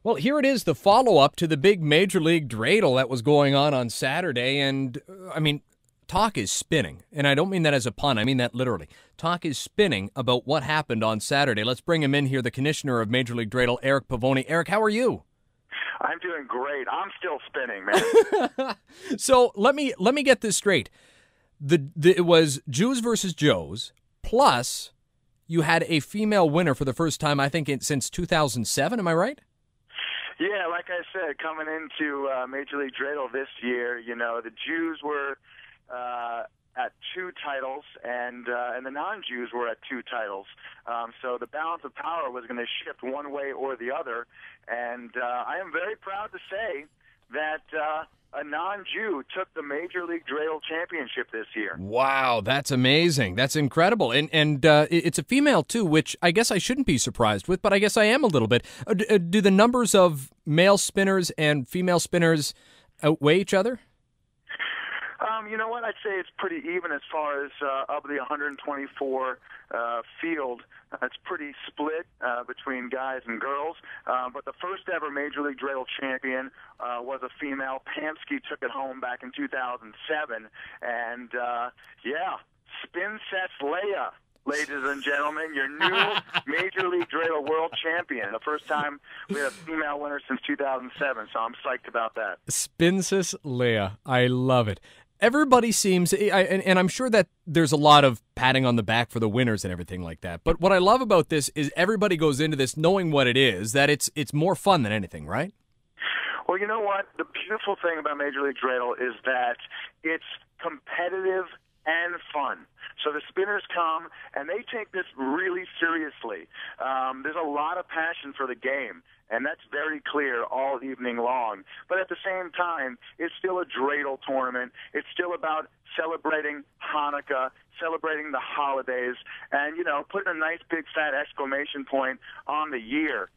Well, here it is, the follow-up to the big Major League Dreidel that was going on Saturday, and, talk is spinning. And I don't mean that as a pun, I mean that literally. Talk is spinning about what happened on Saturday. Let's bring him in here, the commissioner of Major League Dreidel, Eric Pavoni. Eric, how are you? I'm doing great. I'm still spinning, man. So let me get this straight. It was Jews versus Joes, plus you had a female winner for the first time, I think, since 2007. Am I right? Yeah, like I said, coming into Major League Dreidel this year, the Jews were at 2 titles, and the non-Jews were at 2 titles. So the balance of power was going to shift one way or the other. And I am very proud to say that a non-Jew took the Major League Dreidel championship this year. Wow, that's amazing. That's incredible. And it's a female, too, which I guess I shouldn't be surprised with, but I guess I am a little bit. Do the numbers of male spinners and female spinners outweigh each other? You know what? I'd say it's pretty even as far as of the 124 field. It's pretty split between guys and girls. But the first ever Major League Dreidel champion was a female. Pamsky took it home back in 2007. And, Spincess Leia, ladies and gentlemen, your new Major League Dreidel world champion. The first time we had a female winner since 2007, so I'm psyched about that. Spincess Leia. I love it. Everybody seems, and I'm sure that there's a lot of patting on the back for the winners and everything like that. But what I love about this is everybody goes into this knowing what it is, that it's more fun than anything, right? Well, you know what? The beautiful thing about Major League Dreidel is that it's competitive and fun. So the spinners come, and they take this really seriously. There's a lot of passion for the game, and that's very clear all evening long. But at the same time, it's still a dreidel tournament. It's still about celebrating Hanukkah, celebrating the holidays, and, putting a nice big fat exclamation point on the year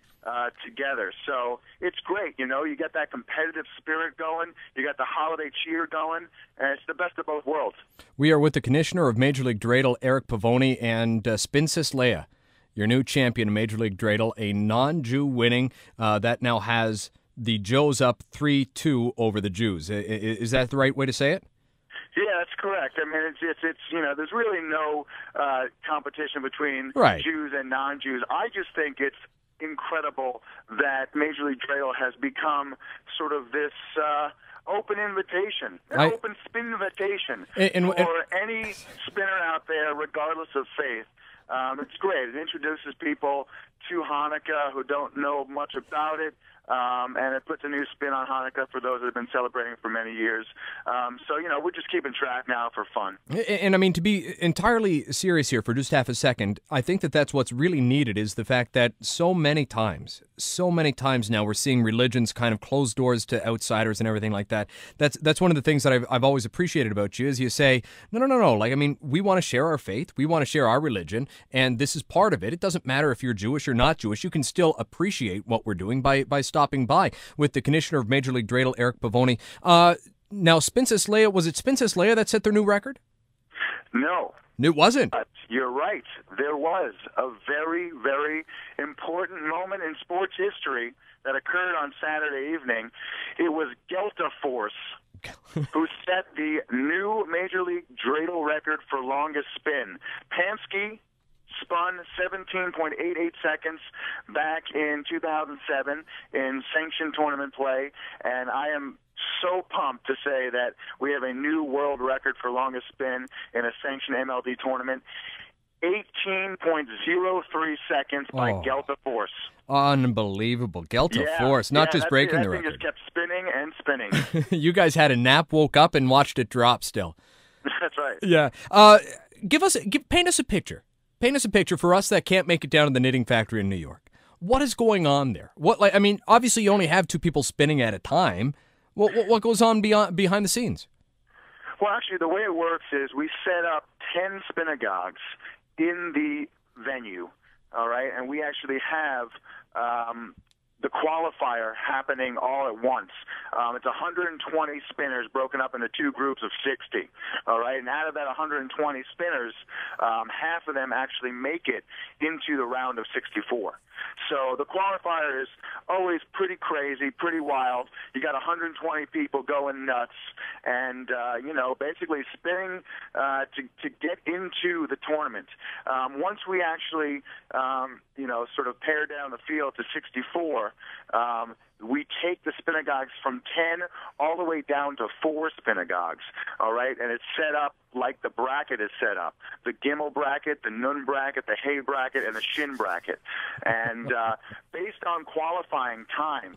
together. So it's great, you get that competitive spirit going, you got the holiday cheer going, and it's the best of both worlds. We are with the commissioner of Major League Dreidel, Eric Pavoni, and Spincess Leia, your new champion of Major League Dreidel, a non-Jew winning that now has the Joes up 3-2 over the Jews. Is that the right way to say it? Yeah, that's correct. I mean, it's there's really no competition between Jews and non-Jews. I just think it's incredible that Major League Dreidel has become sort of this open invitation, open spin invitation for any spinner out there, regardless of faith. It's great. It introduces people to Hanukkah who don't know much about it, and it puts a new spin on Hanukkah for those that have been celebrating for many years. So, we're just keeping track now for fun. And I mean, to be entirely serious here for just half a second, I think that that's what's really needed is the fact that so many times now we're seeing religions kind of close doors to outsiders and everything like that. That's one of the things that I've always appreciated about you is you say, no. Like, I mean, we want to share our faith. We want to share our religion. And this is part of it. It doesn't matter if you're Jewish or not Jewish. You can still appreciate what we're doing by stopping by with the commissioner of Major League Dreidel, Eric Pavoni. Now, Spincess Leia, was it Spincess Leia that set their new record? No. It wasn't. You're right. There was a very, very important moment in sports history that occurred on Saturday evening. It was Gelta Force who set the new Major League Dreidel record for longest spin. Pamsky spun 17.88 seconds back in 2007 in sanctioned tournament play, and I am so pumped to say that we have a new world record for longest spin in a sanctioned MLD tournament. 18.03 seconds by Gelta Force. Unbelievable. Gelta Force, not just breaking the record. That thing just kept spinning and spinning. You guys had a nap, woke up, and watched it drop still. That's right. Yeah. Paint us a picture. Paint us a picture for us that can't make it down to the Knitting Factory in New York. What is going on there? Obviously you only have 2 people spinning at a time. What goes on behind the scenes? Well, actually, the way it works is we set up 10 spinagogues in the venue, all right? And we actually have the qualifier happening all at once. It's 120 spinners broken up into 2 groups of 60, all right? And out of that 120 spinners, half of them actually make it into the round of 64. So the qualifier is always pretty crazy, pretty wild. You got 120 people going nuts, and basically spinning to get into the tournament. Once we actually sort of pare down the field to 64. We take the spinagogues from 10 all the way down to 4 spinagogues, all right? And it's set up like the bracket is set up. The Gimel bracket, the Nun bracket, the Hay bracket, and the Shin bracket. And based on qualifying times,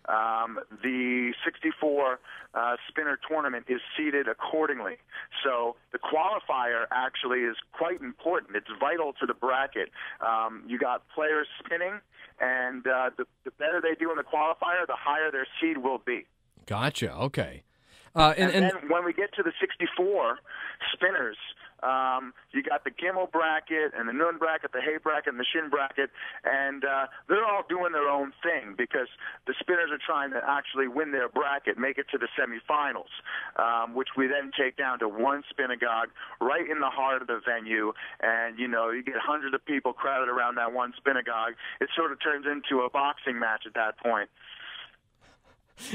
the 64 spinner tournament is seeded accordingly. So the qualifier actually is quite important. It's vital to the bracket. You got players spinning, and the better they do in the qualifier, the higher their seed will be. Gotcha. Okay. And then when we get to the 64 spinners, you got the Gimel bracket and the Nun bracket, the Hay bracket, and the Shin bracket, and they're all doing their own thing because the spinners are trying to actually win their bracket, make it to the semifinals, which we then take down to 1 spinagogue right in the heart of the venue, and you get hundreds of people crowded around that 1 spinagogue. It sort of turns into a boxing match at that point.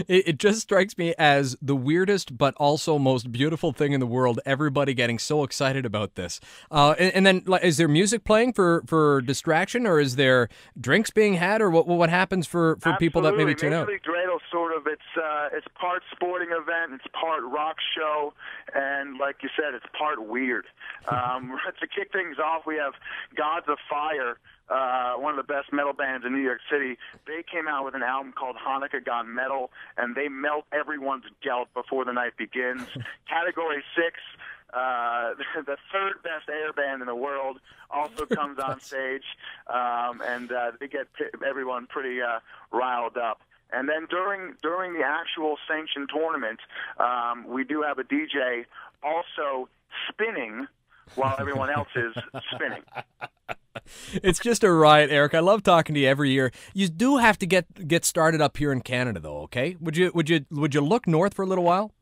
It just strikes me as the weirdest but also most beautiful thing in the world, everybody getting so excited about this. And then, is there music playing for distraction, or is there drinks being had, or what happens for people that maybe tune out? Major League Dreidel sort of, it's part sporting event, it's part rock show, and like you said, it's part weird. To kick things off, we have Gods of Fire, one of the best metal bands in New York City. They came out with an album called Hanukkah Gone Metal, and they melt everyone's gelt before the night begins. Category 6, the 3rd best air band in the world, also comes on stage, and they get everyone pretty riled up. And then during the actual sanctioned tournament, we do have a DJ also spinning while everyone else is spinning. It's just a riot, Eric. I love talking to you every year. You do have to get started up here in Canada, though. Okay? Would you look north for a little while?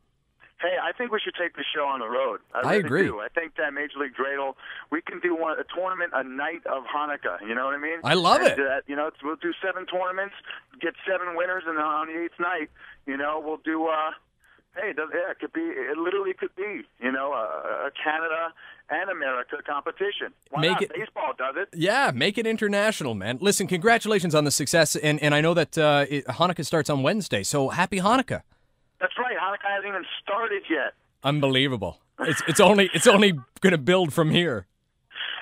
Hey, I think we should take the show on the road. I really agree. do. I think that Major League Dreidel, we can do a tournament a night of Hanukkah. You know what I mean? I love it. We'll do 7 tournaments, get 7 winners, and then on the 8th night, we'll do. It could be. It literally could be. A Canada and America competition. Why not? Baseball does it. Yeah, make it international, man. Listen, congratulations on the success, and I know that Hanukkah starts on Wednesday, so happy Hanukkah. That's right. Hanukkah hasn't even started yet. Unbelievable. It's only going to build from here.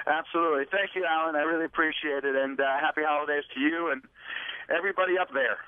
Absolutely. Thank you, Alan. I really appreciate it, and happy holidays to you and everybody up there.